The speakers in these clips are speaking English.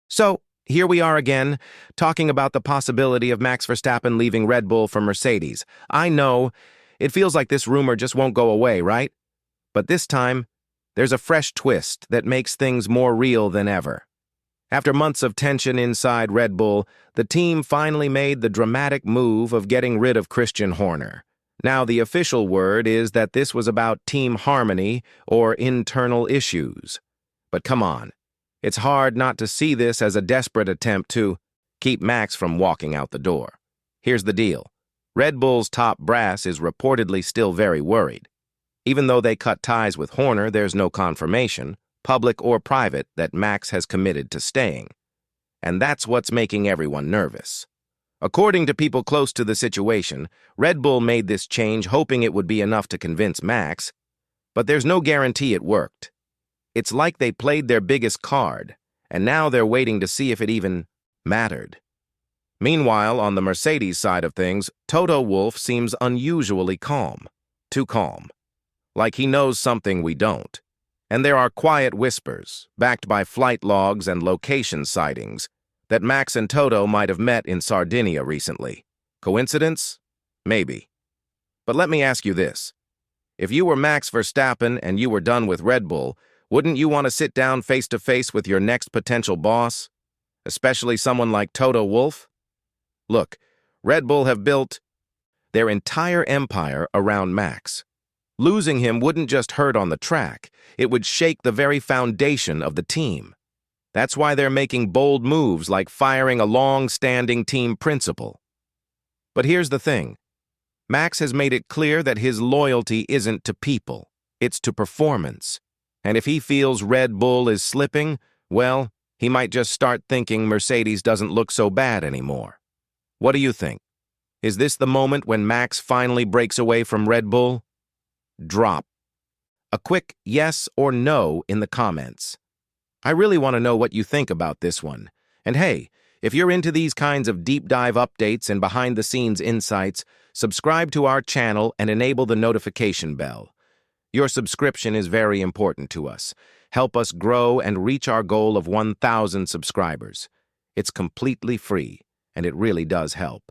So, here we are again, talking about the possibility of Max Verstappen leaving Red Bull for Mercedes. I know, it feels like this rumor just won't go away, right? But this time, there's a fresh twist that makes things more real than ever. After months of tension inside Red Bull, the team finally made the dramatic move of getting rid of Christian Horner. Now, the official word is that this was about team harmony or internal issues. But come on. It's hard not to see this as a desperate attempt to keep Max from walking out the door. Here's the deal. Red Bull's top brass is reportedly still very worried. Even though they cut ties with Horner, there's no confirmation, public or private, that Max has committed to staying. And that's what's making everyone nervous. According to people close to the situation, Red Bull made this change hoping it would be enough to convince Max, but there's no guarantee it worked. It's like they played their biggest card, and now they're waiting to see if it even mattered. Meanwhile, on the Mercedes side of things, Toto Wolff seems unusually calm. Too calm. Like he knows something we don't. And there are quiet whispers, backed by flight logs and location sightings, that Max and Toto might have met in Sardinia recently. Coincidence? Maybe. But let me ask you this. If you were Max Verstappen and you were done with Red Bull, wouldn't you want to sit down face-to-face with your next potential boss? Especially someone like Toto Wolff? Look, Red Bull have built their entire empire around Max. Losing him wouldn't just hurt on the track, it would shake the very foundation of the team. That's why they're making bold moves like firing a long-standing team principal. But here's the thing. Max has made it clear that his loyalty isn't to people, it's to performance. And if he feels Red Bull is slipping, well, he might just start thinking Mercedes doesn't look so bad anymore. What do you think? Is this the moment when Max finally breaks away from Red Bull? Drop a quick yes or no in the comments. I really want to know what you think about this one. And hey, if you're into these kinds of deep dive updates and behind-the-scenes insights, subscribe to our channel and enable the notification bell. Your subscription is very important to us. Help us grow and reach our goal of 1,000 subscribers. It's completely free, and it really does help.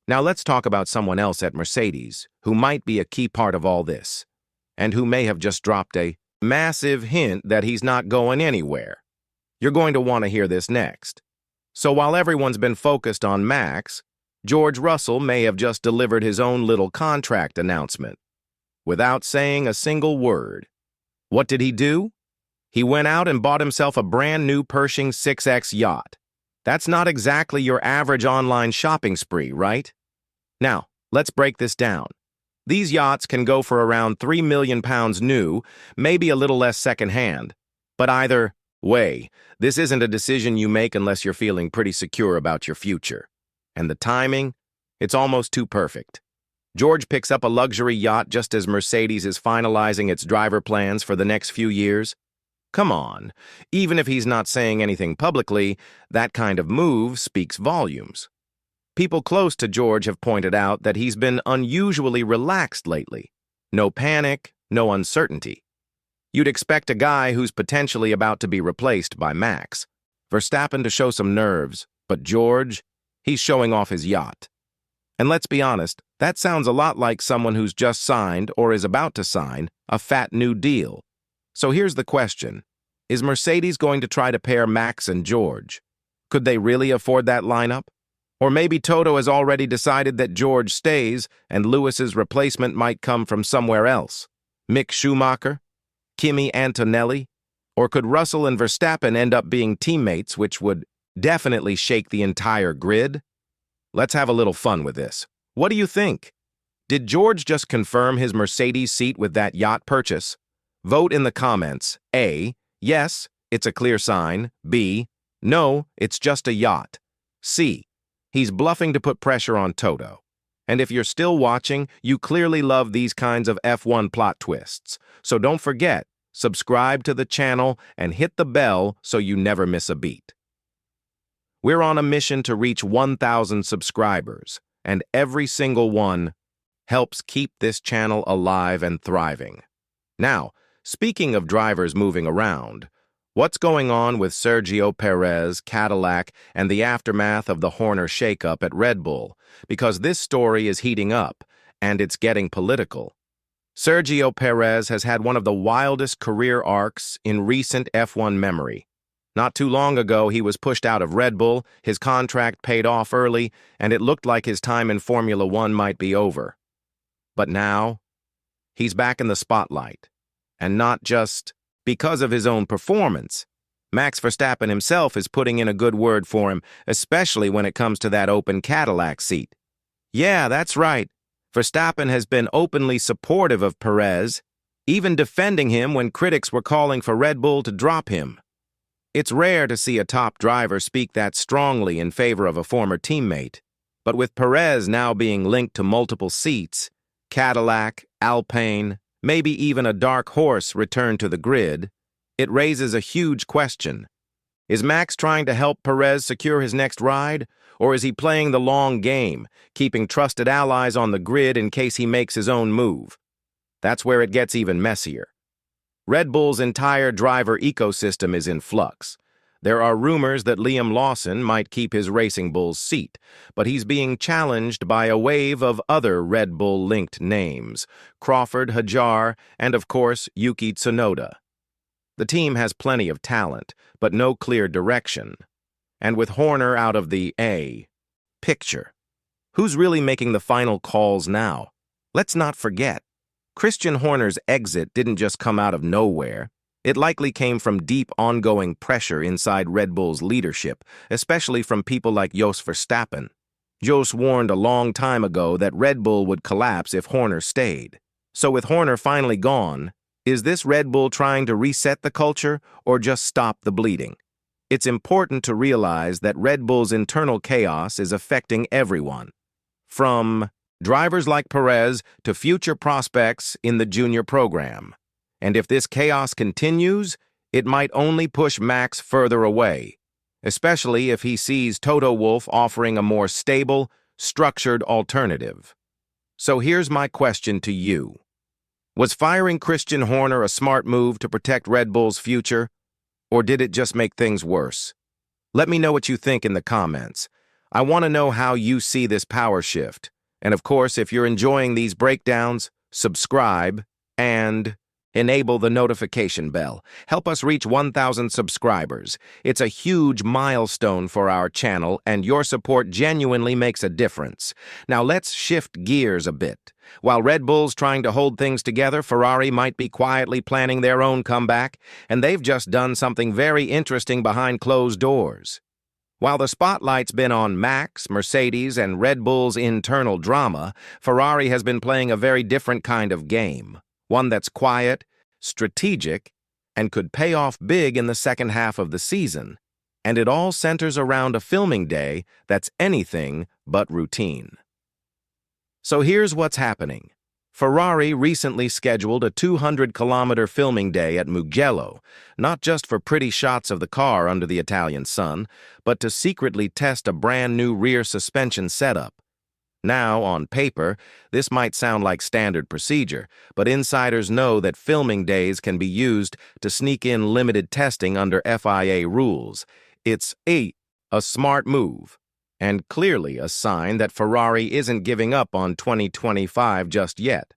Now let's talk about someone else at Mercedes who might be a key part of all this, and who may have just dropped a massive hint that he's not going anywhere. You're going to want to hear this next. So while everyone's been focused on Max, George Russell may have just delivered his own little contract announcement. Without saying a single word. What did he do? He went out and bought himself a brand new Pershing 6X yacht. That's not exactly your average online shopping spree, right? Now, let's break this down. These yachts can go for around £3 million new, maybe a little less secondhand. But either way, this isn't a decision you make unless you're feeling pretty secure about your future. And the timing? It's almost too perfect. George picks up a luxury yacht just as Mercedes is finalizing its driver plans for the next few years. Come on, even if he's not saying anything publicly, that kind of move speaks volumes. People close to George have pointed out that he's been unusually relaxed lately. No panic, no uncertainty. You'd expect a guy who's potentially about to be replaced by Max Verstappen to show some nerves, but George, he's showing off his yacht. And let's be honest, that sounds a lot like someone who's just signed or is about to sign a fat new deal. So here's the question. Is Mercedes going to try to pair Max and George? Could they really afford that lineup? Or maybe Toto has already decided that George stays and Lewis's replacement might come from somewhere else? Mick Schumacher? Kimi Antonelli? Or could Russell and Verstappen end up being teammates, which would definitely shake the entire grid? Let's have a little fun with this. What do you think? Did George just confirm his Mercedes seat with that yacht purchase? Vote in the comments. A. Yes, it's a clear sign. B. No, it's just a yacht. C. He's bluffing to put pressure on Toto. And if you're still watching, you clearly love these kinds of F1 plot twists. So don't forget, subscribe to the channel and hit the bell so you never miss a beat. We're on a mission to reach 1,000 subscribers, and every single one helps keep this channel alive and thriving. Now, speaking of drivers moving around, What's going on with Sergio Perez, Cadillac, and the aftermath of the Horner shakeup at Red Bull? Because this story is heating up, and it's getting political. Sergio Perez has had one of the wildest career arcs in recent F1 memory. Not too long ago, he was pushed out of Red Bull, his contract paid off early, and it looked like his time in Formula One might be over. But now, he's back in the spotlight. And not just because of his own performance. Max Verstappen himself is putting in a good word for him, especially when it comes to that open Cadillac seat. Yeah, that's right. Verstappen has been openly supportive of Perez, even defending him when critics were calling for Red Bull to drop him. It's rare to see a top driver speak that strongly in favor of a former teammate, but with Perez now being linked to multiple seats, Cadillac, Alpine, maybe even a dark horse returned to the grid, it raises a huge question. Is Max trying to help Perez secure his next ride, or is he playing the long game, keeping trusted allies on the grid in case he makes his own move? That's where it gets even messier. Red Bull's entire driver ecosystem is in flux. There are rumors that Liam Lawson might keep his Racing Bull's seat, but he's being challenged by a wave of other Red Bull-linked names, Crawford, Hajar, and of course, Yuki Tsunoda. The team has plenty of talent, but no clear direction. And with Horner out of the picture, who's really making the final calls now? Let's not forget, Christian Horner's exit didn't just come out of nowhere. It likely came from deep ongoing pressure inside Red Bull's leadership, especially from people like Jos Verstappen. Jos warned a long time ago that Red Bull would collapse if Horner stayed. So with Horner finally gone, is this Red Bull trying to reset the culture or just stop the bleeding? It's important to realize that Red Bull's internal chaos is affecting everyone, from drivers like Perez to future prospects in the junior program. And if this chaos continues, it might only push Max further away, especially if he sees Toto Wolff offering a more stable, structured alternative. So here's my question to you. Was firing Christian Horner a smart move to protect Red Bull's future, or did it just make things worse? Let me know what you think in the comments. I want to know how you see this power shift. And of course, if you're enjoying these breakdowns, subscribe and enable the notification bell. Help us reach 1,000 subscribers. It's a huge milestone for our channel, and your support genuinely makes a difference. Now let's shift gears a bit. While Red Bull's trying to hold things together, Ferrari might be quietly planning their own comeback, and they've just done something very interesting behind closed doors. While the spotlight's been on Max, Mercedes, and Red Bull's internal drama, Ferrari has been playing a very different kind of game. One that's quiet, strategic, and could pay off big in the second half of the season. And it all centers around a filming day that's anything but routine. So here's what's happening. Ferrari recently scheduled a 200-kilometer filming day at Mugello, not just for pretty shots of the car under the Italian sun, but to secretly test a brand-new rear suspension setup. Now, on paper, this might sound like standard procedure, but insiders know that filming days can be used to sneak in limited testing under FIA rules. It's a smart move, and clearly a sign that Ferrari isn't giving up on 2025 just yet.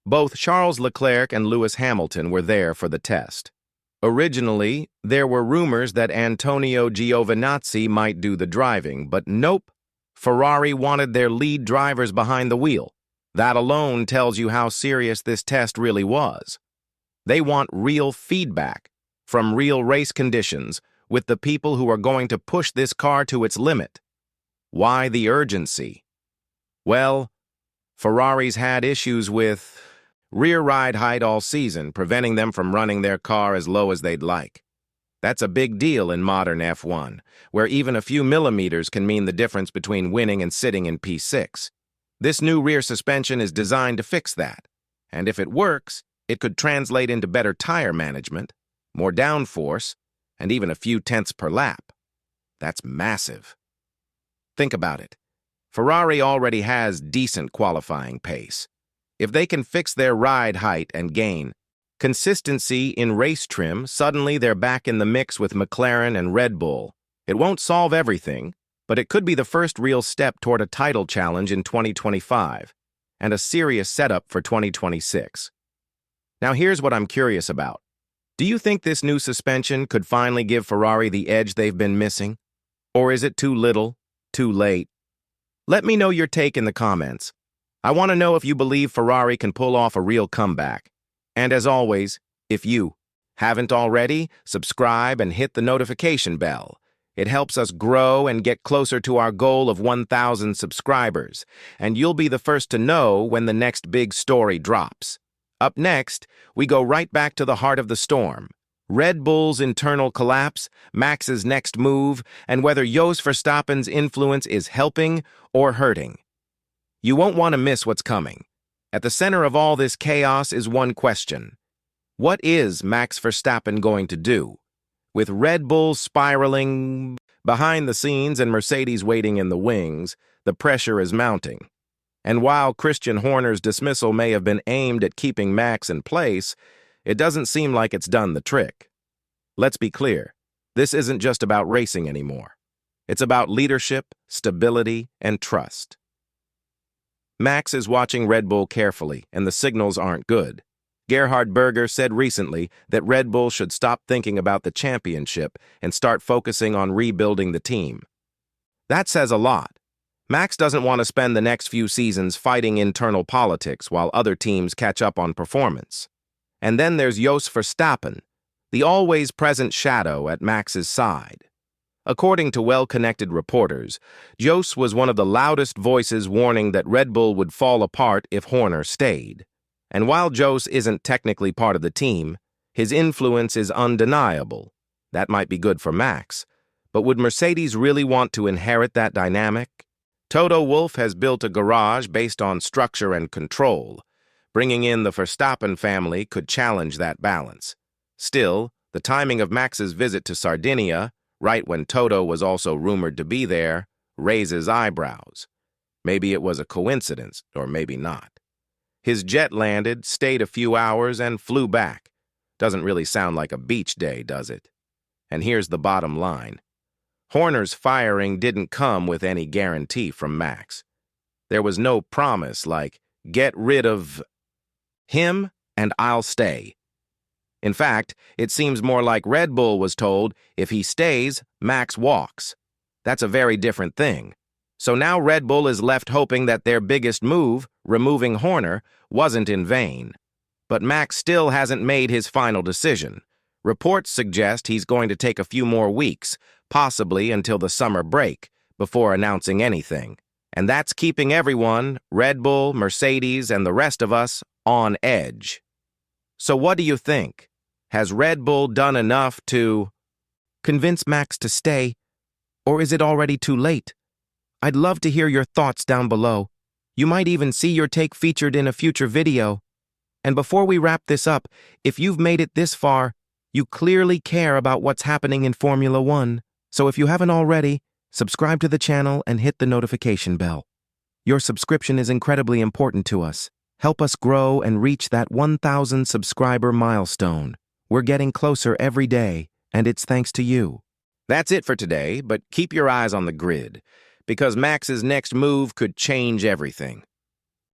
Both Charles Leclerc and Lewis Hamilton were there for the test. Originally, there were rumors that Antonio Giovinazzi might do the driving, but nope. Ferrari wanted their lead drivers behind the wheel. That alone tells you how serious this test really was. They want real feedback from real race conditions with the people who are going to push this car to its limit. Why the urgency? Well, Ferrari's had issues with rear ride height all season, preventing them from running their car as low as they'd like. That's a big deal in modern F1, where even a few millimeters can mean the difference between winning and sitting in P6. This new rear suspension is designed to fix that, and if it works, it could translate into better tire management, more downforce, and even a few tenths per lap. That's massive. Think about it. Ferrari already has decent qualifying pace. If they can fix their ride height and gain Consistency in race trim, suddenly they're back in the mix with McLaren and Red Bull. It won't solve everything, but it could be the first real step toward a title challenge in 2025, and a serious setup for 2026. Now here's what I'm curious about. Do you think this new suspension could finally give Ferrari the edge they've been missing? Or is it too little, too late? Let me know your take in the comments. I want to know if you believe Ferrari can pull off a real comeback. And as always, if you haven't already, subscribe and hit the notification bell. It helps us grow and get closer to our goal of 1,000 subscribers, and you'll be the first to know when the next big story drops. Up next, we go right back to the heart of the storm. Red Bull's internal collapse, Max's next move, and whether Jos Verstappen's influence is helping or hurting. You won't want to miss what's coming. At the center of all this chaos is one question. What is Max Verstappen going to do? With Red Bull spiraling behind the scenes and Mercedes waiting in the wings, the pressure is mounting. And while Christian Horner's dismissal may have been aimed at keeping Max in place, it doesn't seem like it's done the trick. Let's be clear, this isn't just about racing anymore. It's about leadership, stability, and trust. Max is watching Red Bull carefully, and the signals aren't good. Gerhard Berger said recently that Red Bull should stop thinking about the championship and start focusing on rebuilding the team. That says a lot. Max doesn't want to spend the next few seasons fighting internal politics while other teams catch up on performance. And then there's Jos Verstappen, the always-present shadow at Max's side. According to well-connected reporters, Jos was one of the loudest voices warning that Red Bull would fall apart if Horner stayed. And while Jos isn't technically part of the team, his influence is undeniable. That might be good for Max. But would Mercedes really want to inherit that dynamic? Toto Wolff has built a garage based on structure and control. Bringing in the Verstappen family could challenge that balance. Still, the timing of Max's visit to Sardinia, right when Toto was also rumored to be there, raises eyebrows. Maybe it was a coincidence, or maybe not. His jet landed, stayed a few hours, and flew back. Doesn't really sound like a beach day, does it? And here's the bottom line. Horner's firing didn't come with any guarantee from Max. There was no promise like, get rid of him and I'll stay. In fact, it seems more like Red Bull was told, if he stays, Max walks. That's a very different thing. So now Red Bull is left hoping that their biggest move, removing Horner, wasn't in vain. But Max still hasn't made his final decision. Reports suggest he's going to take a few more weeks, possibly until the summer break, before announcing anything. And that's keeping everyone, Red Bull, Mercedes, and the rest of us, on edge. So what do you think? Has Red Bull done enough to convince Max to stay? Or is it already too late? I'd love to hear your thoughts down below. You might even see your take featured in a future video. And before we wrap this up, if you've made it this far, you clearly care about what's happening in Formula One. So if you haven't already, subscribe to the channel and hit the notification bell. Your subscription is incredibly important to us. Help us grow and reach that 1,000 subscriber milestone. We're getting closer every day, and it's thanks to you. That's it for today, but keep your eyes on the grid, because Max's next move could change everything.